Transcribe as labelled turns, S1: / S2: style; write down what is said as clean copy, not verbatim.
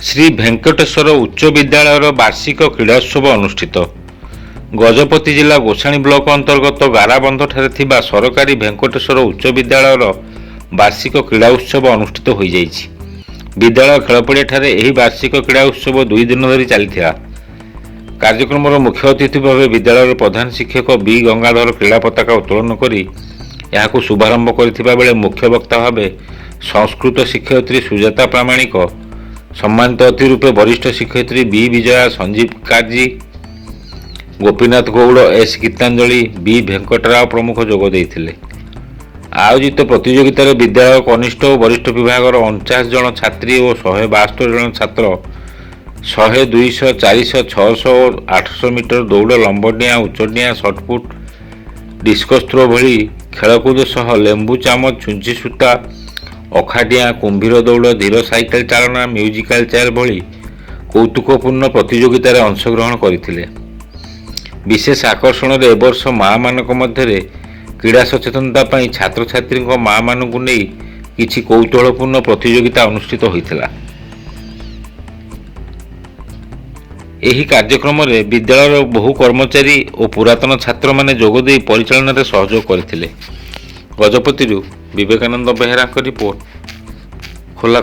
S1: ଶ୍ରୀ ଭେଙ୍କଟେଶ୍ୱର ଉଚ୍ଚ ବିଦ୍ୟାଳୟର ବାର୍ଷିକ କ୍ରୀଡ଼ାଉତ୍ସବ ଅନୁଷ୍ଠିତ। ଗଜପତି ଜିଲ୍ଲା ଗୋସାଣୀ ବ୍ଲକ ଅନ୍ତର୍ଗତ ଗାରାବନ୍ଧଠାରେ ଥିବା ସରକାରୀ ଭେଙ୍କଟେଶ୍ୱର ଉଚ୍ଚ ବିଦ୍ୟାଳୟର ବାର୍ଷିକ କ୍ରୀଡ଼ା ଉତ୍ସବ ଅନୁଷ୍ଠିତ ହୋଇଯାଇଛି। ବିଦ୍ୟାଳୟ ଖେଳପଡ଼ିଆଠାରେ ଏହି ବାର୍ଷିକ କ୍ରୀଡ଼ା ଉତ୍ସବ 2 ଦିନ ଧରି ଚାଲିଥିଲା। କାର୍ଯ୍ୟକ୍ରମର ମୁଖ୍ୟ ଅତିଥି ଭାବେ ବିଦ୍ୟାଳୟର ପ୍ରଧାନ ଶିକ୍ଷକ ବି ଗଙ୍ଗାଧର କ୍ରୀଡ଼ା ପତାକା ଉତ୍ତୋଳନ କରି ଏହାକୁ ଶୁଭାରମ୍ଭ କରିଥିବା ବେଳେ ମୁଖ୍ୟ ବକ୍ତା ଭାବେ ସଂସ୍କୃତ ଶିକ୍ଷୟିତ୍ରୀ ସୁଜାତା ପ୍ରାମାଣିକ, ସମ୍ମାନିତ ଅତିଥି ରୂପେ ବରିଷ୍ଠ ଶିକ୍ଷୟିତ୍ରୀ ବି ବିଜୟା, ସଞ୍ଜୀବ କାର୍ଜି, ଗୋପୀନାଥ ଗୌଡ଼, ଏସ୍ ଗୀତାଞ୍ଜଳି, ବି ଭେଙ୍କଟରାଓ ପ୍ରମୁଖ ଯୋଗ ଦେଇଥିଲେ। ଆୟୋଜିତ ପ୍ରତିଯୋଗିତାରେ ବିଦ୍ୟାଳୟ କନିଷ୍ଠ ଓ ବରିଷ୍ଠ ବିଭାଗର 49 ଜଣ ଛାତ୍ରୀ ଓ 172 ଜଣ ଛାତ୍ର 100, 200, 400, 600 ଓ 800 ମିଟର ଦୌଡ଼, ଲମ୍ବଡିଆଁ, ଉଚ୍ଚଡିଆଁ, ସଟପୁଟ, ଡିସ୍କସ୍ ଥ୍ରୋ ଭଳି ଖେଳକୁଦ ସହ ଲେମ୍ବୁ ଚାମଚ, ଛୁଞ୍ଚି ସୂତା, ଅଖାଡିଆଁ, କୁମ୍ଭୀର ଦୌଡ଼, ଧୀର ସାଇକେଲ ଚାଳନା, ମ୍ୟୁଜିକାଲ ଚେୟାର ଭଳି କୌତୁକପୂର୍ଣ୍ଣ ପ୍ରତିଯୋଗିତାରେ ଅଂଶଗ୍ରହଣ କରିଥିଲେ। ବିଶେଷ ଆକର୍ଷଣରେ ଏବର୍ଷ ମା'ମାନଙ୍କ ମଧ୍ୟରେ କ୍ରୀଡ଼ା ସଚେତନତା ପାଇଁ ଛାତ୍ରଛାତ୍ରୀଙ୍କ ମା'ମାନଙ୍କୁ ନେଇ କିଛି କୌତୂହଳପୂର୍ଣ୍ଣ ପ୍ରତିଯୋଗିତା ଅନୁଷ୍ଠିତ ହୋଇଥିଲା। ଏହି କାର୍ଯ୍ୟକ୍ରମରେ ବିଦ୍ୟାଳୟର ବହୁ କର୍ମଚାରୀ ଓ ପୁରାତନ ଛାତ୍ରମାନେ ଯୋଗଦେଇ ପରିଚାଳନାରେ ସହଯୋଗ କରିଥିଲେ। ଗଜପତିରୁ ବିବେକାନନ୍ଦ ବେହେରାଙ୍କ ରିପୋର୍ଟ, ଖୋଲା।